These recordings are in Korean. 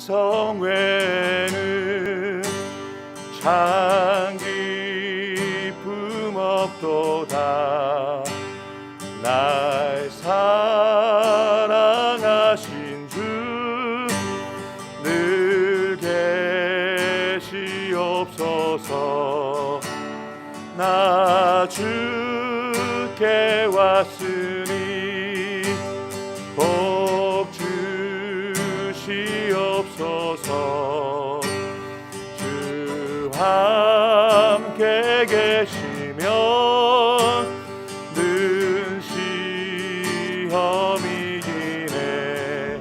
성회는 참 기쁨 없도다. 날 사랑하신 주 늘 계시옵소서. 나 주께 왔으니 복 주시옵소서. 주 함께 계시면 늘 시험 이기네.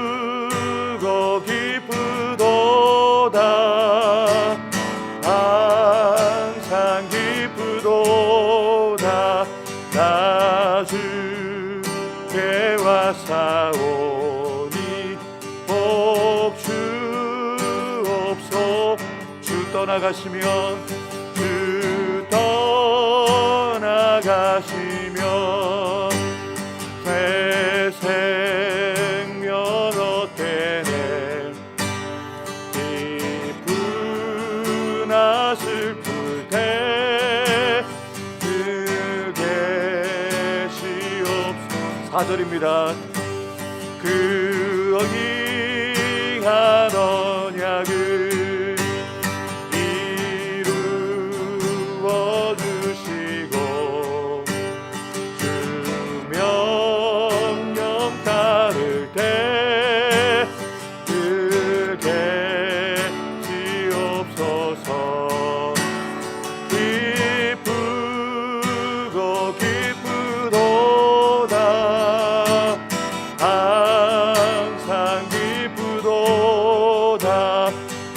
기쁘고 기쁘도다. 항상 기쁘도다. 나 주께 왔사오니 복 주옵소서. 주 떠나가시면 주 떠나가시면 새 생명 얻겠네. 기쁘나 슬플 때 그 계시옵소서. 4절입니다. 그 귀한 언약을 이루어 주시고 주 명령 따를 때 그 계시옵소서. 기쁘고 기쁘도다. 항상 기쁘도다.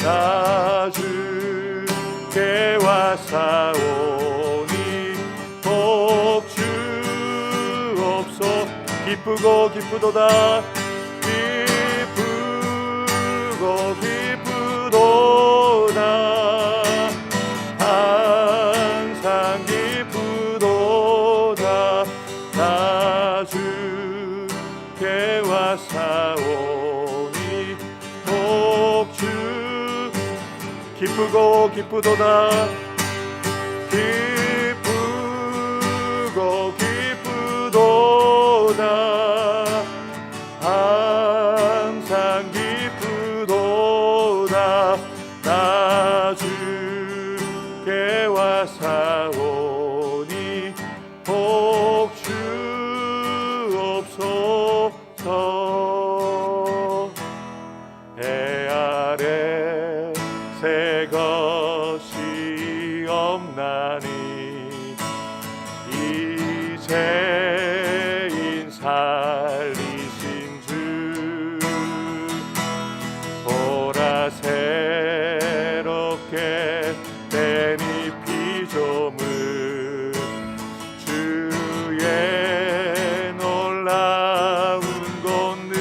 나 주께 왔사오니 복 주옵소서. 기쁘고 기쁘도다. 기쁘고 기쁘도다. 항상 기쁘도다. 나 주께 왔사오니 복 주. 기쁘고 기쁘도다. 기쁘고 기쁘도다. 항상 기쁘도다. 나 주께 왔사오니 복 주옵소서. 해 아래 새 것이 없나니 이제인 살리신 주 보라 새롭게 된 이 피조물 주의 놀라운 권능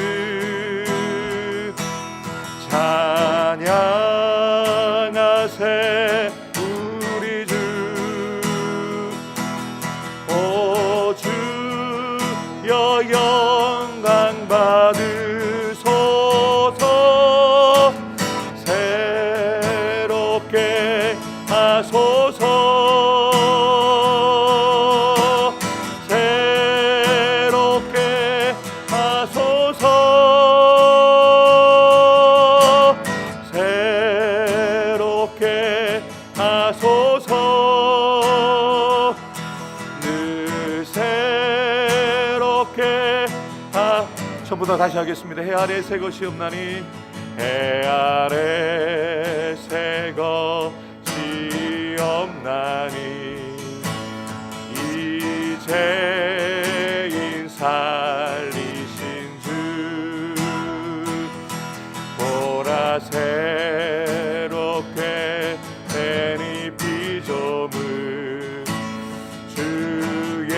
찬양하세 우리 주. 오 주여 영광 받으소서. 새롭게 하소서. 새롭게 하소서. 새롭게 하소서. 늘 새롭게 전부 다 다시 하겠습니다. 해 아래 새 것이 없나니 해 아래 새 것이 없나니 이제인 살리신 주 보라 새롭게 된 이 피조물 주의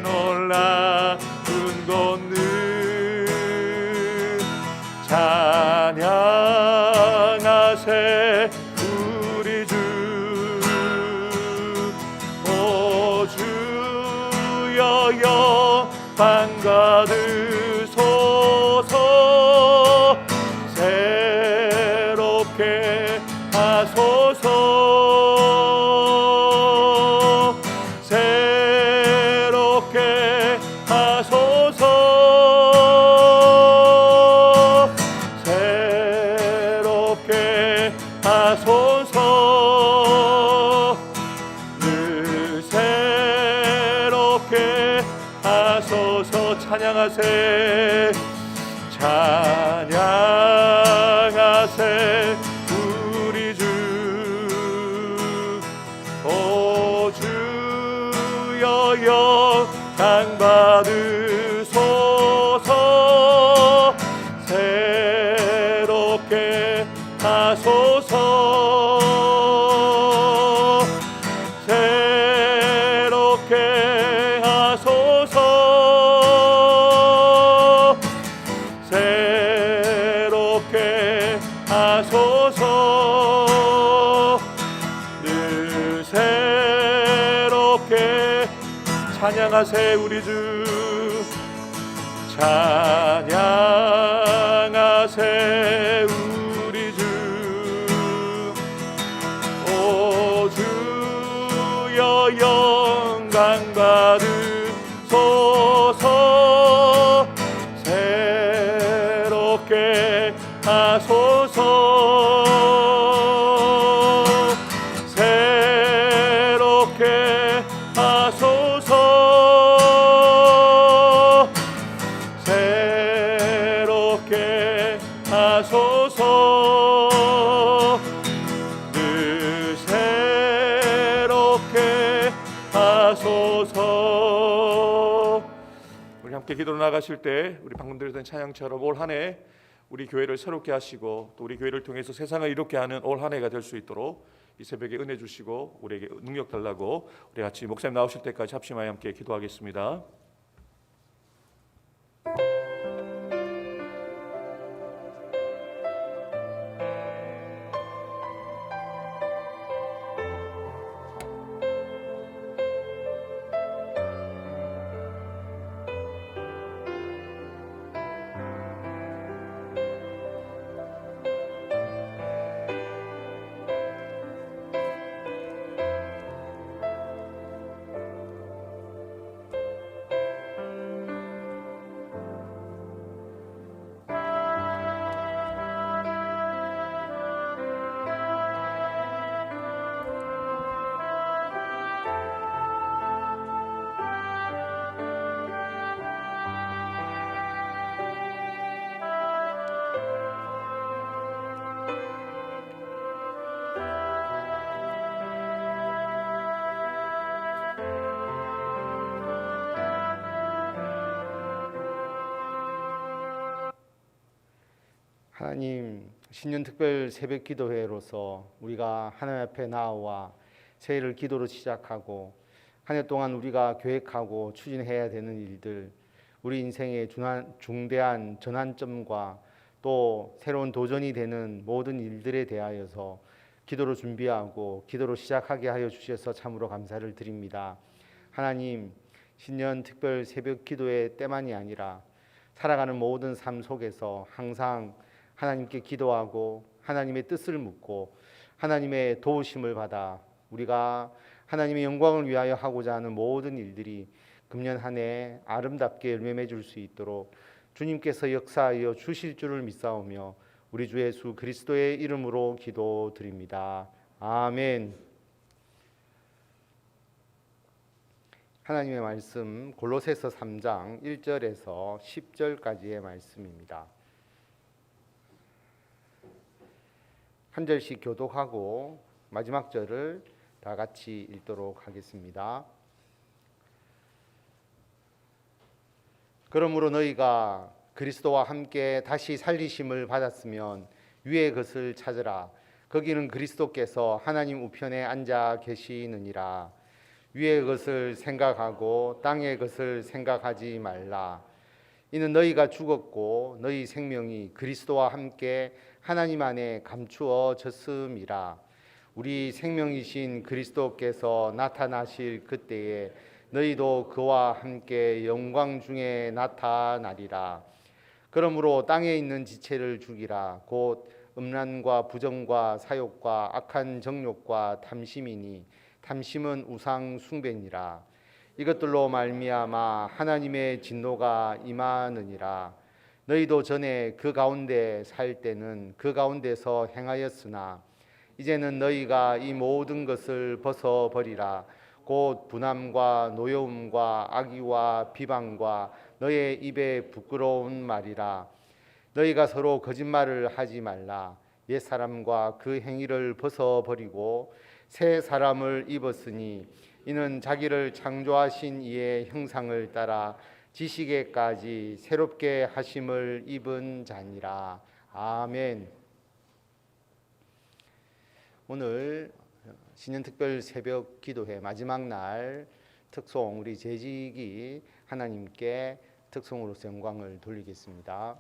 놀라운 권능 찬양하세 우리 주. 오 주여 영광 받으소서. 하소서. 찬양하세 찬양하세 우리 주. 오 주여 영광 받으소서. 새롭게 하소서. 새롭게 하소서. 새롭게 하소서. 늘 새롭게. 찬양하세 우리 주. 찬양하세 우리 주. 오 주여 영광 받으소서. 새롭게 하소서. 새롭게 하소서. 새롭게 하소서. 늘 새롭게 하소서. 우리 함께 기도로 나가실 때 우리 방금 들었던 찬양처럼 올 한 해 우리 교회를 새롭게 하시고 또 우리 교회를 통해서 세상을 이롭게 하는 올 한 해가 될 수 있도록 이 새벽에 은혜 주시고 우리에게 능력 달라고 우리 같이 목사님 나오실 때까지 합심하여 함께 기도하겠습니다. 하나님, 신년 특별 새벽 기도회로서 우리가 하나님 앞에 나와 새해를 기도로 시작하고 한 해 동안 우리가 계획하고 추진해야 되는 일들, 우리 인생의 중대한 전환점과 또 새로운 도전이 되는 모든 일들에 대하여서 기도로 준비하고 기도로 시작하게 하여 주셔서 참으로 감사를 드립니다. 하나님, 신년 특별 새벽 기도회 때만이 아니라 살아가는 모든 삶 속에서 항상 하나님께 기도하고 하나님의 뜻을 묻고 하나님의 도우심을 받아 우리가 하나님의 영광을 위하여 하고자 하는 모든 일들이 금년 한 해 아름답게 열매 맺을 수 있도록 주님께서 역사하여 주실 줄을 믿사오며 우리 주 예수 그리스도의 이름으로 기도드립니다. 아멘. 하나님의 말씀 골로새서 3장 1절에서 10절까지의 말씀입니다. 한 절씩 교독하고 마지막 절을 다 같이 읽도록 하겠습니다. 그러므로 너희가 그리스도와 함께 다시 살리심을 받았으면 위의 것을 찾으라. 거기는 그리스도께서 하나님 우편에 앉아 계시느니라. 위의 것을 생각하고 땅의 것을 생각하지 말라. 이는 너희가 죽었고 너희 생명이 그리스도와 함께 하나님 안에 감추어졌음이라. 우리 생명이신 그리스도께서 나타나실 그때에 너희도 그와 함께 영광 중에 나타나리라. 그러므로 땅에 있는 지체를 죽이라. 곧 음란과 부정과 사욕과 악한 정욕과 탐심이니 탐심은 우상 숭배니라. 이것들로 말미암아 하나님의 진노가 임하느니라. 너희도 전에 그 가운데 살 때는 그 가운데서 행하였으나 이제는 너희가 이 모든 것을 벗어버리라. 곧 분함과 노여움과 악의와 비방과 너의 입에 부끄러운 말이라. 너희가 서로 거짓말을 하지 말라. 옛 사람과 그 행위를 벗어버리고 새 사람을 입었으니 이는 자기를 창조하신 이의 형상을 따라 지식에까지 새롭게 하심을 입은 자니라. 아멘. 오늘 신년특별 새벽 기도회 마지막 날 특송, 우리 재직이 하나님께 특송으로서 영광을 돌리겠습니다.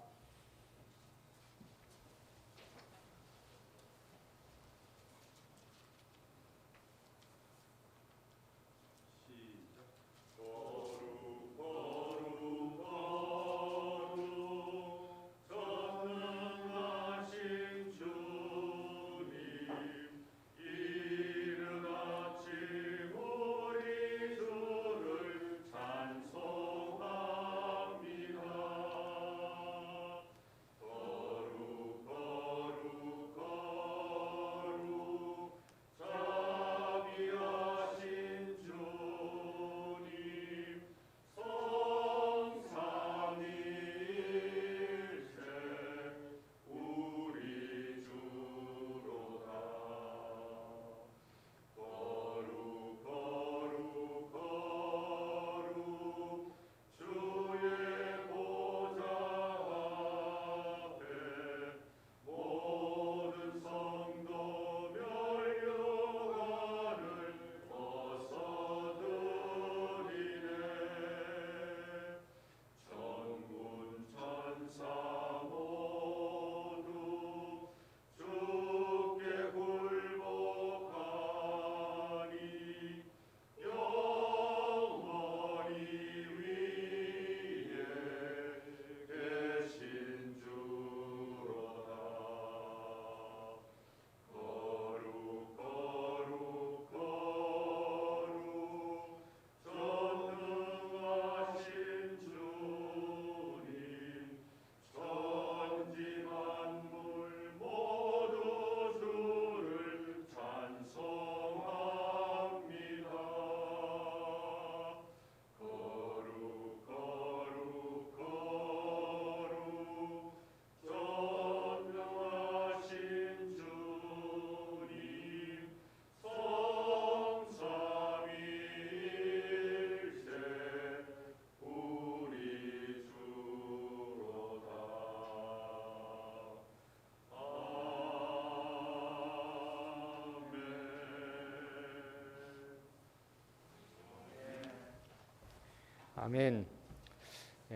아멘.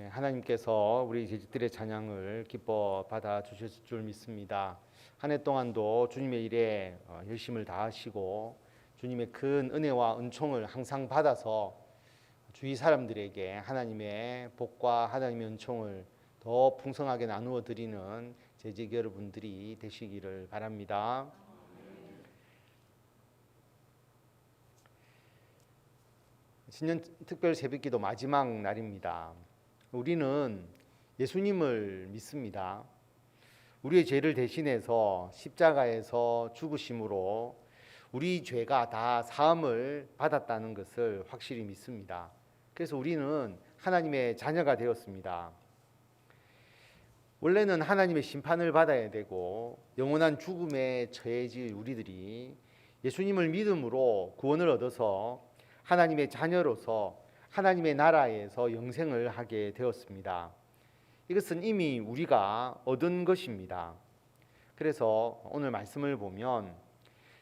하나님께서 우리 재직들의 찬양을 기뻐 받아 주실 줄 믿습니다. 한 해 동안도 주님의 일에 열심을 다하시고 주님의 큰 은혜와 은총을 항상 받아서 주위 사람들에게 하나님의 복과 하나님의 은총을 더 풍성하게 나누어 드리는 재직 여러분들이 되시기를 바랍니다. 신년 특별 새벽기도 마지막 날입니다. 우리는 예수님을 믿습니다. 우리의 죄를 대신해서 십자가에서 죽으심으로 우리 죄가 다 사함을 받았다는 것을 확실히 믿습니다. 그래서 우리는 하나님의 자녀가 되었습니다. 원래는 하나님의 심판을 받아야 되고 영원한 죽음에 처해질 우리들이 예수님을 믿음으로 구원을 얻어서 하나님의 자녀로서 하나님의 나라에서 영생을 하게 되었습니다. 이것은 이미 우리가 얻은 것입니다. 그래서 오늘 말씀을 보면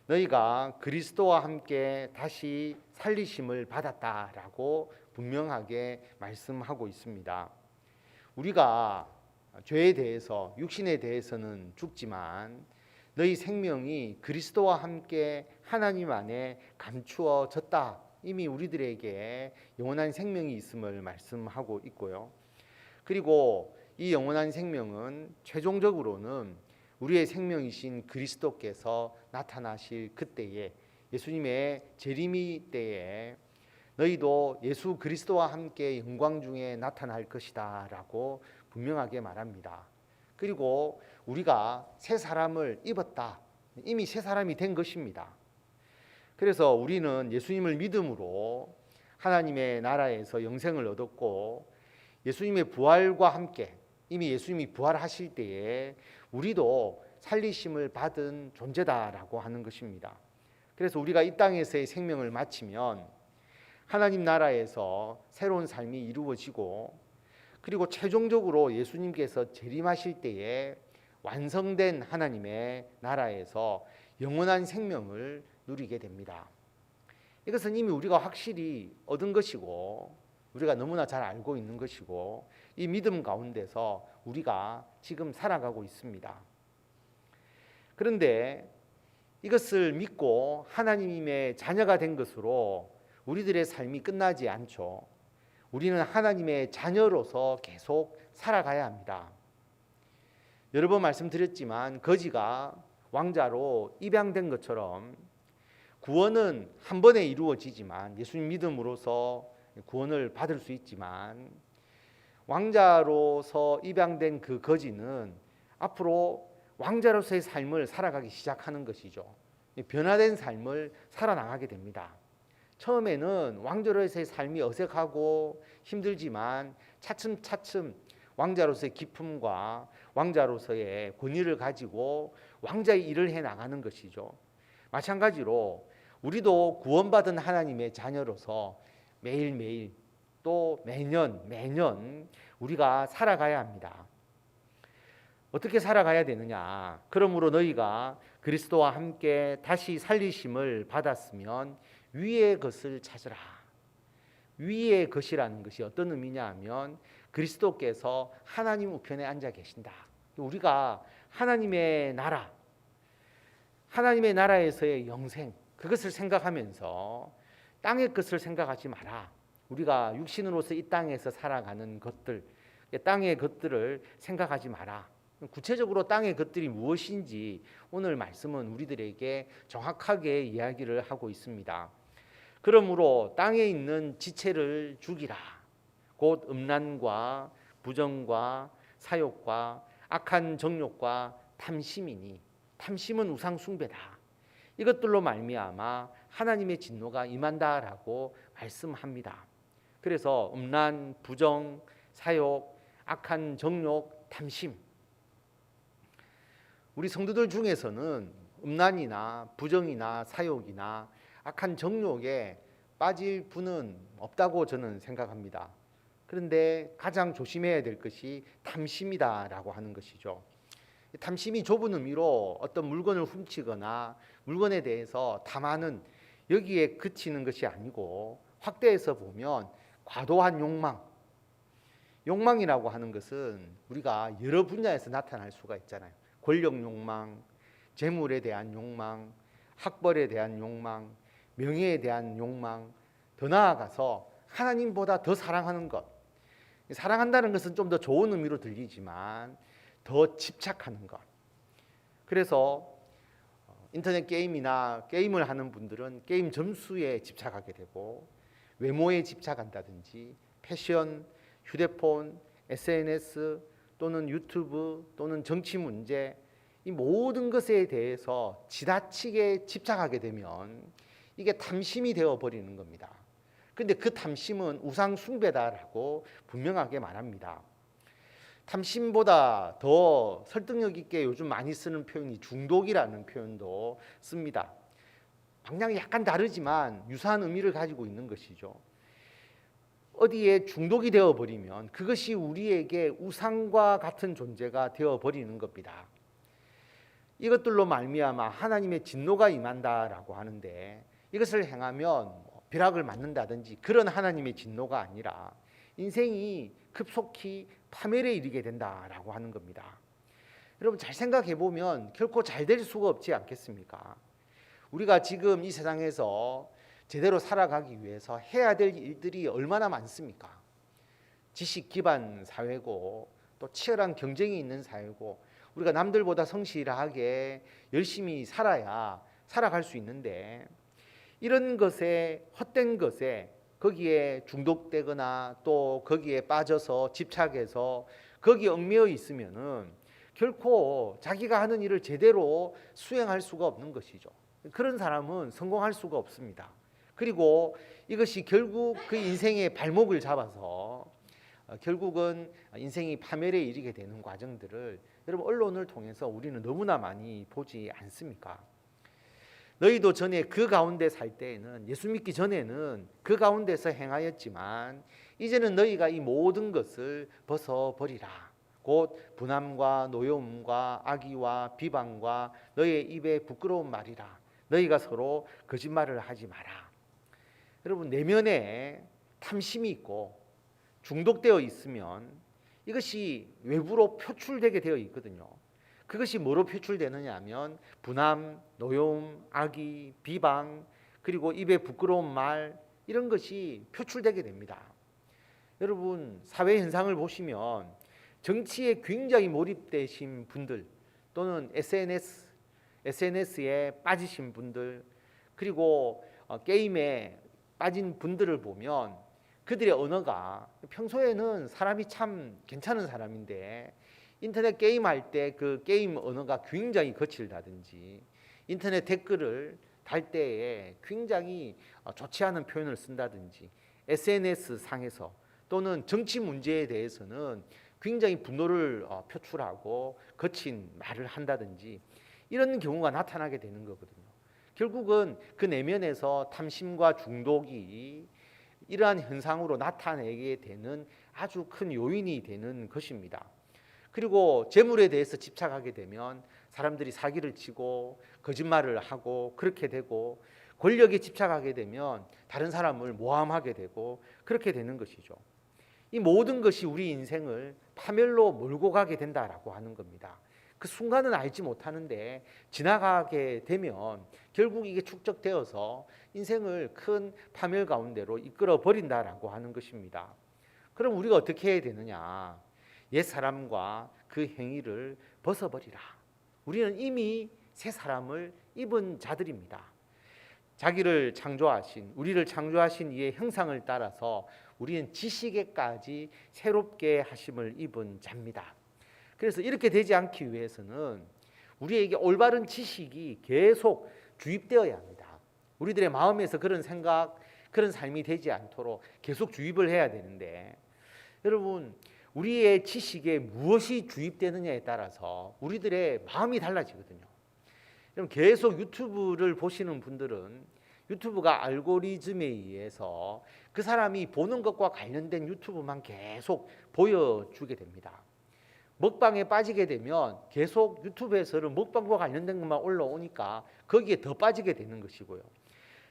너희가 그리스도와 함께 다시 살리심을 받았다라고 분명하게 말씀하고 있습니다. 우리가 죄에 대해서, 육신에 대해서는 죽지만 너희 생명이 그리스도와 함께 하나님 안에 감추어졌다. 이미 우리들에게 영원한 생명이 있음을 말씀하고 있고요. 그리고 이 영원한 생명은 최종적으로는 우리의 생명이신 그리스도께서 나타나실 그때에, 예수님의 재림이 때에 너희도 예수 그리스도와 함께 영광 중에 나타날 것이다 라고 분명하게 말합니다. 그리고 우리가 새 사람을 입었다. 이미 새 사람이 된 것입니다. 그래서 우리는 예수님을 믿음으로 하나님의 나라에서 영생을 얻었고, 예수님의 부활과 함께 이미 예수님이 부활하실 때에 우리도 살리심을 받은 존재다라고 하는 것입니다. 그래서 우리가 이 땅에서의 생명을 마치면 하나님 나라에서 새로운 삶이 이루어지고, 그리고 최종적으로 예수님께서 재림하실 때에 완성된 하나님의 나라에서 영원한 생명을 누리게 됩니다. 이것은 이미 우리가 확실히 얻은 것이고 우리가 너무나 잘 알고 있는 것이고, 이 믿음 가운데서 우리가 지금 살아가고 있습니다. 그런데 이것을 믿고 하나님의 자녀가 된 것으로 우리들의 삶이 끝나지 않죠. 우리는 하나님의 자녀로서 계속 살아가야 합니다. 여러 번 말씀드렸지만 거지가 왕자로 입양된 것처럼 구원은 한 번에 이루어지지만, 예수님 믿음으로서 구원을 받을 수 있지만, 왕자로서 입양된 그 거지는 앞으로 왕자로서의 삶을 살아가기 시작하는 것이죠. 변화된 삶을 살아나가게 됩니다. 처음에는 왕자로서의 삶이 어색하고 힘들지만 차츰차츰 왕자로서의 기쁨과 왕자로서의 권위를 가지고 왕자의 일을 해 나가는 것이죠. 마찬가지로 우리도 구원받은 하나님의 자녀로서 매일매일 또 매년 우리가 살아가야 합니다. 어떻게 살아가야 되느냐? 그러므로 너희가 그리스도와 함께 다시 살리심을 받았으면 위의 것을 찾으라. 위의 것이라는 것이 어떤 의미냐 하면 그리스도께서 하나님 우편에 앉아 계신다. 우리가 하나님의 나라, 하나님의 나라에서의 영생, 그것을 생각하면서 땅의 것을 생각하지 마라. 우리가 육신으로서 이 땅에서 살아가는 것들, 땅의 것들을 생각하지 마라. 구체적으로 땅의 것들이 무엇인지 오늘 말씀은 우리들에게 정확하게 이야기를 하고 있습니다. 그러므로 땅에 있는 지체를 죽이라. 곧 음란과 부정과 사욕과 악한 정욕과 탐심이니, 탐심은 우상 숭배다. 이것들로 말미암아 하나님의 진노가 임한다라고 말씀합니다. 그래서 음란, 부정, 사욕, 악한 정욕, 탐심, 우리 성도들 중에서는 음란이나 부정이나 사욕이나 악한 정욕에 빠질 분은 없다고 저는 생각합니다. 그런데 가장 조심해야 될 것이 탐심이다라고 하는 것이죠. 탐심이 좁은 의미로 어떤 물건을 훔치거나 물건에 대해서 탐하는, 여기에 그치는 것이 아니고 확대해서 보면 과도한 욕망, 욕망이라고 하는 것은 우리가 여러 분야에서 나타날 수가 있잖아요. 권력 욕망, 재물에 대한 욕망, 학벌에 대한 욕망, 명예에 대한 욕망, 더 나아가서 하나님보다 더 사랑하는 것. 사랑한다는 것은 좀 더 좋은 의미로 들리지만 더 집착하는 것. 그래서 인터넷 게임이나 게임을 하는 분들은 게임 점수에 집착하게 되고, 외모에 집착한다든지 패션, 휴대폰, SNS 또는 유튜브 또는 정치 문제, 이 모든 것에 대해서 지나치게 집착하게 되면 이게 탐심이 되어버리는 겁니다. 그런데 그 탐심은 우상 숭배다라고 분명하게 말합니다. 탐심보다 더 설득력 있게 요즘 많이 쓰는 표현이 중독이라는 표현도 씁니다. 방향이 약간 다르지만 유사한 의미를 가지고 있는 것이죠. 어디에 중독이 되어버리면 그것이 우리에게 우상과 같은 존재가 되어버리는 겁니다. 이것들로 말미암아 하나님의 진노가 임한다라고 하는데, 이것을 행하면 벼락을 맞는다든지 그런 하나님의 진노가 아니라 인생이 급속히 파멸에 이르게 된다라고 하는 겁니다. 여러분 잘 생각해 보면 결코 잘 될 수가 없지 않겠습니까? 우리가 지금 이 세상에서 제대로 살아가기 위해서 해야 될 일들이 얼마나 많습니까? 지식 기반 사회고 또 치열한 경쟁이 있는 사회고, 우리가 남들보다 성실하게 열심히 살아야 살아갈 수 있는데, 이런 것에, 헛된 것에 거기에 중독되거나 또 거기에 빠져서 집착해서 거기에 얽매여 있으면은 결코 자기가 하는 일을 제대로 수행할 수가 없는 것이죠. 그런 사람은 성공할 수가 없습니다. 그리고 이것이 결국 그 인생의 발목을 잡아서 결국은 인생이 파멸에 이르게 되는 과정들을 여러분 언론을 통해서 우리는 너무나 많이 보지 않습니까? 너희도 전에 그 가운데 살 때에는 예수 믿기 전에는 그 가운데서 행하였지만 이제는 너희가 이 모든 것을 벗어버리라. 곧 분함과 노여움과 악의와 비방과 너희의 입에 부끄러운 말이라. 너희가 서로 거짓말을 하지 마라. 여러분 내면에 탐심이 있고 중독되어 있으면 이것이 외부로 표출되게 되어 있거든요. 그것이 뭐로 표출되느냐 하면 분함, 노여움, 악의, 비방, 그리고 입에 부끄러운 말 이런 것이 표출되게 됩니다. 여러분 사회 현상을 보시면 정치에 굉장히 몰입되신 분들 또는 SNS에 빠지신 분들 그리고 게임에 빠진 분들을 보면 그들의 언어가 평소에는 사람이 참 괜찮은 사람인데 인터넷 게임할 때 그 게임 언어가 굉장히 거칠다든지 인터넷 댓글을 달 때에 굉장히 좋지 않은 표현을 쓴다든지 SNS 상에서 또는 정치 문제에 대해서는 굉장히 분노를 표출하고 거친 말을 한다든지 이런 경우가 나타나게 되는 거거든요. 결국은 그 내면에서 탐심과 중독이 이러한 현상으로 나타내게 되는 아주 큰 요인이 되는 것입니다. 그리고 재물에 대해서 집착하게 되면 사람들이 사기를 치고 거짓말을 하고 그렇게 되고 권력에 집착하게 되면 다른 사람을 모함하게 되고 그렇게 되는 것이죠. 이 모든 것이 우리 인생을 파멸로 몰고 가게 된다라고 하는 겁니다. 그 순간은 알지 못하는데 지나가게 되면 결국 이게 축적되어서 인생을 큰 파멸 가운데로 이끌어 버린다라고 하는 것입니다. 그럼 우리가 어떻게 해야 되느냐? 옛 사람과 그 행위를 벗어버리라. 우리는 이미 새 사람을 입은 자들입니다. 자기를 창조하신 우리를 창조하신 이의 형상을 따라서 우리는 지식에까지 새롭게 하심을 입은 자입니다. 그래서 이렇게 되지 않기 위해서는 우리에게 올바른 지식이 계속 주입되어야 합니다. 우리들의 마음에서 그런 생각, 그런 삶이 되지 않도록 계속 주입을 해야 되는데 여러분 우리의 지식에 무엇이 주입되느냐에 따라서 우리들의 마음이 달라지거든요. 그럼 계속 유튜브를 보시는 분들은 유튜브가 알고리즘에 의해서 그 사람이 보는 것과 관련된 유튜브만 계속 보여주게 됩니다. 먹방에 빠지게 되면 계속 유튜브에서는 먹방과 관련된 것만 올라오니까 거기에 더 빠지게 되는 것이고요.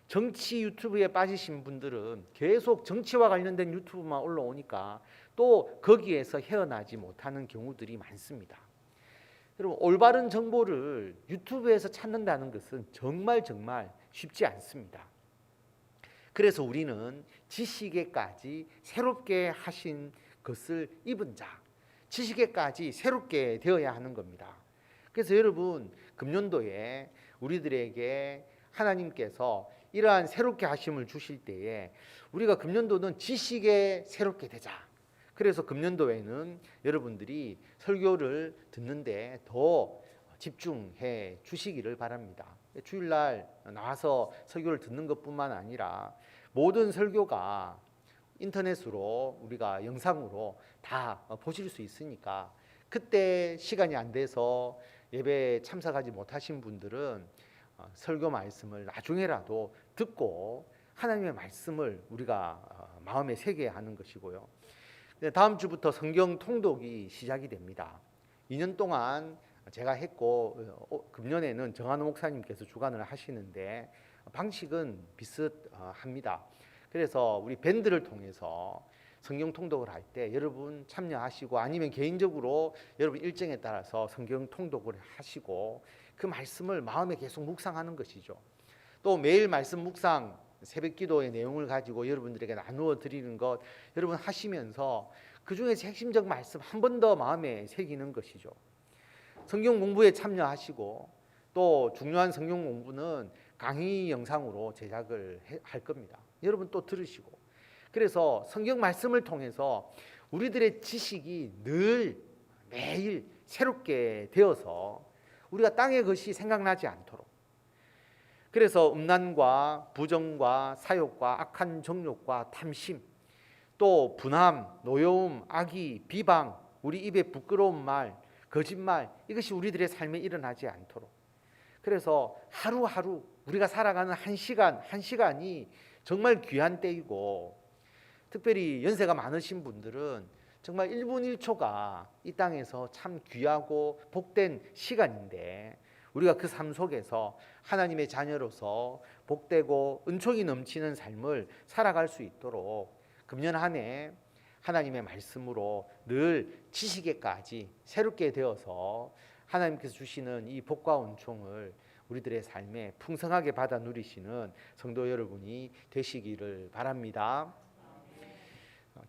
정치 유튜브에 빠지신 분들은 계속 정치와 관련된 유튜브만 올라오니까 또 거기에서 헤어나지 못하는 경우들이 많습니다. 여러분 올바른 정보를 유튜브에서 찾는다는 것은 정말 쉽지 않습니다. 그래서 우리는 지식에까지 새롭게 하신 것을 입은 자, 지식에까지 새롭게 되어야 하는 겁니다. 그래서 여러분 금년도에 우리들에게 하나님께서 이러한 새롭게 하심을 주실 때에 우리가 금년도는 지식에 새롭게 되자. 그래서 금년도에는 여러분들이 설교를 듣는데 더 집중해 주시기를 바랍니다. 주일날 나와서 설교를 듣는 것뿐만 아니라 모든 설교가 인터넷으로 우리가 영상으로 다 보실 수 있으니까 그때 시간이 안 돼서 예배에 참석하지 못하신 분들은 설교 말씀을 나중에라도 듣고 하나님의 말씀을 우리가 마음에 새겨야 하는 것이고요. 다음 주부터 성경 통독이 시작이 됩니다. 2년 동안 제가 했고 금년에는 정한호 목사님께서 주관을 하시는데 방식은 비슷합니다. 그래서 우리 밴드를 통해서 성경 통독을 할 때 여러분 참여하시고 아니면 개인적으로 여러분 일정에 따라서 성경 통독을 하시고 그 말씀을 마음에 계속 묵상하는 것이죠. 또 매일 말씀 묵상 새벽 기도의 내용을 가지고 여러분들에게 나누어 드리는 것 여러분 하시면서 그중에서 핵심적 말씀 한 번 더 마음에 새기는 것이죠. 성경 공부에 참여하시고 또 중요한 성경 공부는 강의 영상으로 제작을 할 겁니다. 여러분 또 들으시고 그래서 성경 말씀을 통해서 우리들의 지식이 늘 매일 새롭게 되어서 우리가 땅의 것이 생각나지 않도록 그래서 음란과 부정과 사욕과 악한 정욕과 탐심, 또 분함, 노여움, 악의, 비방, 우리 입에 부끄러운 말, 거짓말, 이것이 우리들의 삶에 일어나지 않도록, 그래서 하루하루 우리가 살아가는 한 시간 한 시간이 정말 귀한 때이고, 특별히 연세가 많으신 분들은 정말 1분 1초가 이 땅에서 참 귀하고 복된 시간인데, 우리가 그 삶 속에서 하나님의 자녀로서 복되고 은총이 넘치는 삶을 살아갈 수 있도록 금년 한 해 하나님의 말씀으로 늘 지식에까지 새롭게 되어서 하나님께서 주시는 이 복과 은총을 우리들의 삶에 풍성하게 받아 누리시는 성도 여러분이 되시기를 바랍니다.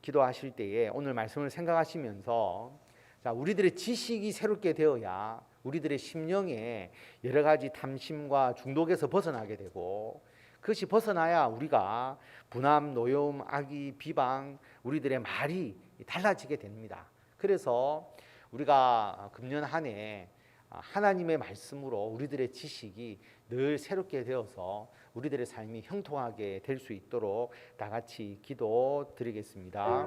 기도하실 때에 오늘 말씀을 생각하시면서, 자, 우리들의 지식이 새롭게 되어야 우리들의 심령에 여러 가지 탐심과 중독에서 벗어나게 되고, 그것이 벗어나야 우리가 분함, 노여움, 악의, 비방, 우리들의 말이 달라지게 됩니다. 그래서 우리가 금년 한 해 하나님의 말씀으로 우리들의 지식이 늘 새롭게 되어서 우리들의 삶이 형통하게 될 수 있도록 다 같이 기도 드리겠습니다.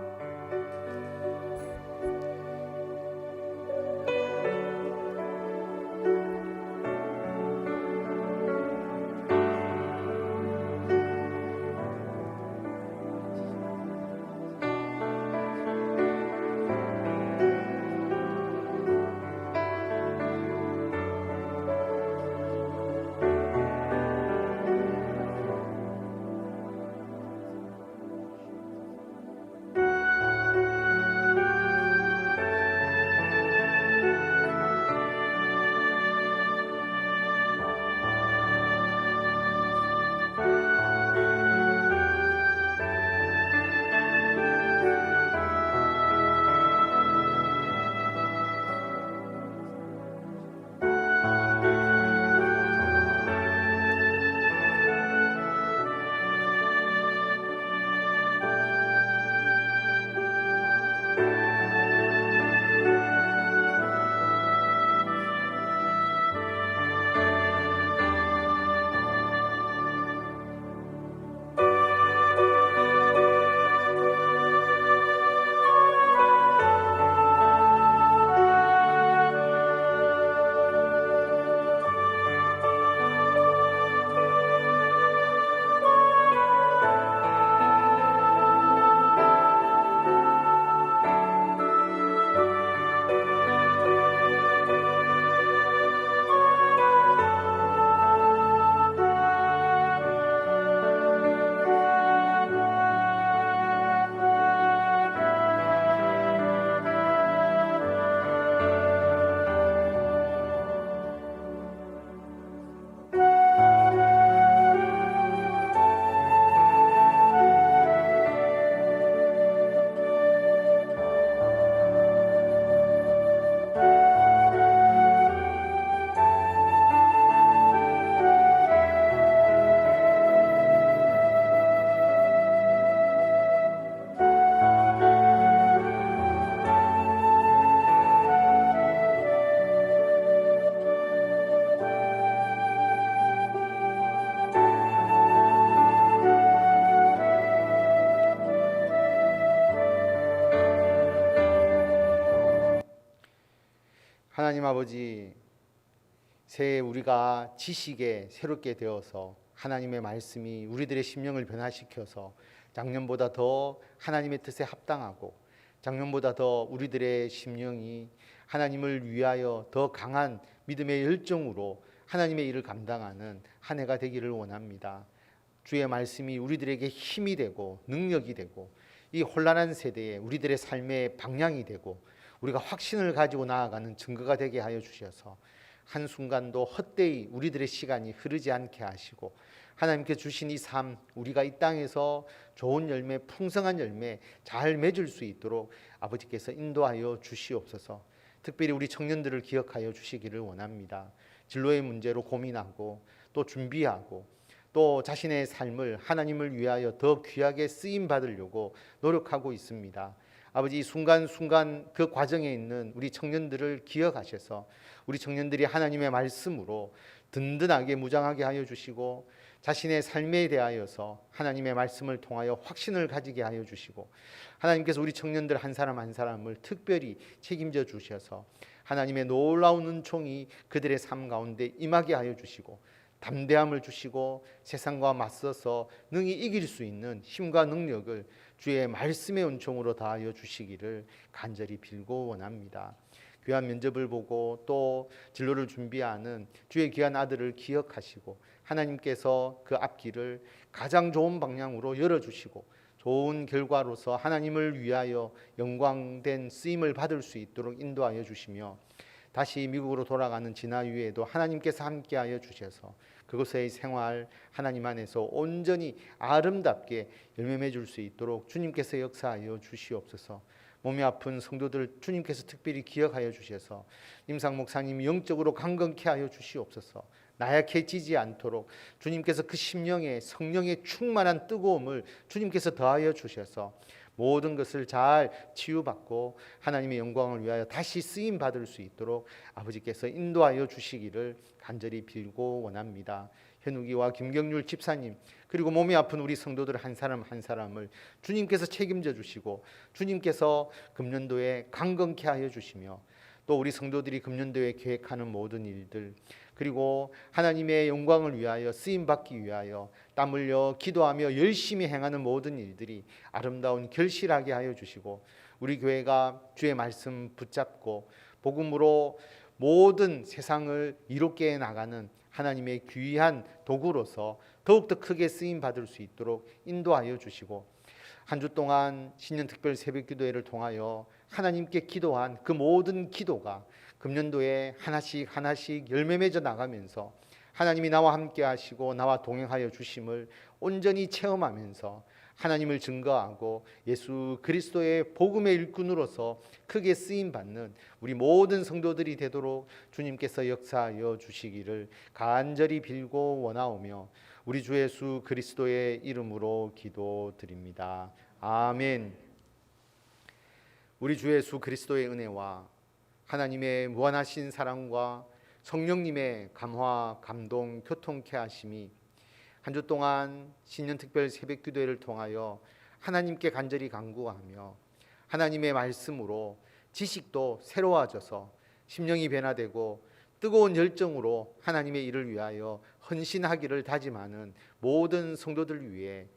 하나님 아버지, 새해 우리가 지식에 새롭게 되어서 하나님의 말씀이 우리들의 심령을 변화시켜서 작년보다 더 하나님의 뜻에 합당하고, 작년보다 더 우리들의 심령이 하나님을 위하여 더 강한 믿음의 열정으로 하나님의 일을 감당하는 한 해가 되기를 원합니다. 주의 말씀이 우리들에게 힘이 되고 능력이 되고, 이 혼란한 세대에 우리들의 삶의 방향이 되고, 우리가 확신을 가지고 나아가는 증거가 되게 하여 주셔서 한순간도 헛되이 우리들의 시간이 흐르지 않게 하시고, 하나님께 주신 이 삶, 우리가 이 땅에서 좋은 열매, 풍성한 열매 잘 맺을 수 있도록 아버지께서 인도하여 주시옵소서. 특별히 우리 청년들을 기억하여 주시기를 원합니다. 진로의 문제로 고민하고 또 준비하고 또 자신의 삶을 하나님을 위하여 더 귀하게 쓰임 받으려고 노력하고 있습니다. 아버지 이 순간순간 그 과정에 있는 우리 청년들을 기억하셔서 우리 청년들이 하나님의 말씀으로 든든하게 무장하게 하여 주시고 자신의 삶에 대하여서 하나님의 말씀을 통하여 확신을 가지게 하여 주시고 하나님께서 우리 청년들 한 사람 한 사람을 특별히 책임져 주셔서 하나님의 놀라운 은총이 그들의 삶 가운데 임하게 하여 주시고 담대함을 주시고 세상과 맞서서 능히 이길 수 있는 힘과 능력을 주의 말씀의 은총으로 다하여 주시기를 간절히 빌고 원합니다. 귀한 면접을 보고 또 진로를 준비하는 주의 귀한 아들을 기억하시고 하나님께서 그 앞길을 가장 좋은 방향으로 열어주시고 좋은 결과로서 하나님을 위하여 영광된 쓰임을 받을 수 있도록 인도하여 주시며 다시 미국으로 돌아가는 진화 이후에도 하나님께서 함께하여 주셔서 그곳의 생활 하나님 안에서 온전히 아름답게 열매 맺을 수 있도록 주님께서 역사하여 주시옵소서. 몸이 아픈 성도들 주님께서 특별히 기억하여 주셔서 임상 목사님이 영적으로 강건케 하여 주시옵소서. 나약해지지 않도록 주님께서 그 심령에 성령의 충만한 뜨거움을 주님께서 더하여 주셔서 모든 것을 잘 치유받고 하나님의 영광을 위하여 다시 쓰임 받을 수 있도록 아버지께서 인도하여 주시기를 간절히 빌고 원합니다. 현욱이와 김경률 집사님 그리고 몸이 아픈 우리 성도들 한 사람 한 사람을 주님께서 책임져 주시고 주님께서 금년도에 강건케 하여 주시며 또 우리 성도들이 금년도에 계획하는 모든 일들 그리고 하나님의 영광을 위하여 쓰임받기 위하여 땀 흘려 기도하며 열심히 행하는 모든 일들이 아름다운 결실하게 하여 주시고 우리 교회가 주의 말씀 붙잡고 복음으로 모든 세상을 이롭게 나가는 하나님의 귀한 도구로서 더욱더 크게 쓰임받을 수 있도록 인도하여 주시고 한 주 동안 신년 특별 새벽 기도회를 통하여 하나님께 기도한 그 모든 기도가 금년도에 하나씩 하나씩 열매 맺어 나가면서 하나님이 나와 함께 하시고 나와 동행하여 주심을 온전히 체험하면서 하나님을 증거하고 예수 그리스도의 복음의 일꾼으로서 크게 쓰임받는 우리 모든 성도들이 되도록 주님께서 역사하여 주시기를 간절히 빌고 원하오며 우리 주 예수 그리스도의 이름으로 기도드립니다. 아멘. 우리 주 예수 그리스도의 은혜와 하나님의 무한하신 사랑과 성령님의 감화, 감동, 교통케 하심이 한 주 동안 신년특별 새벽기도회를 통하여 하나님께 간절히 간구하며 하나님의 말씀으로 지식도 새로워져서 심령이 변화되고 뜨거운 열정으로 하나님의 일을 위하여 헌신하기를 다짐하는 모든 성도들 위해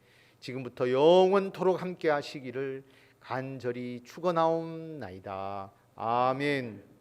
지금부터 영원토록 함께 하시기를 간절히 축원하옵나이다. 아멘.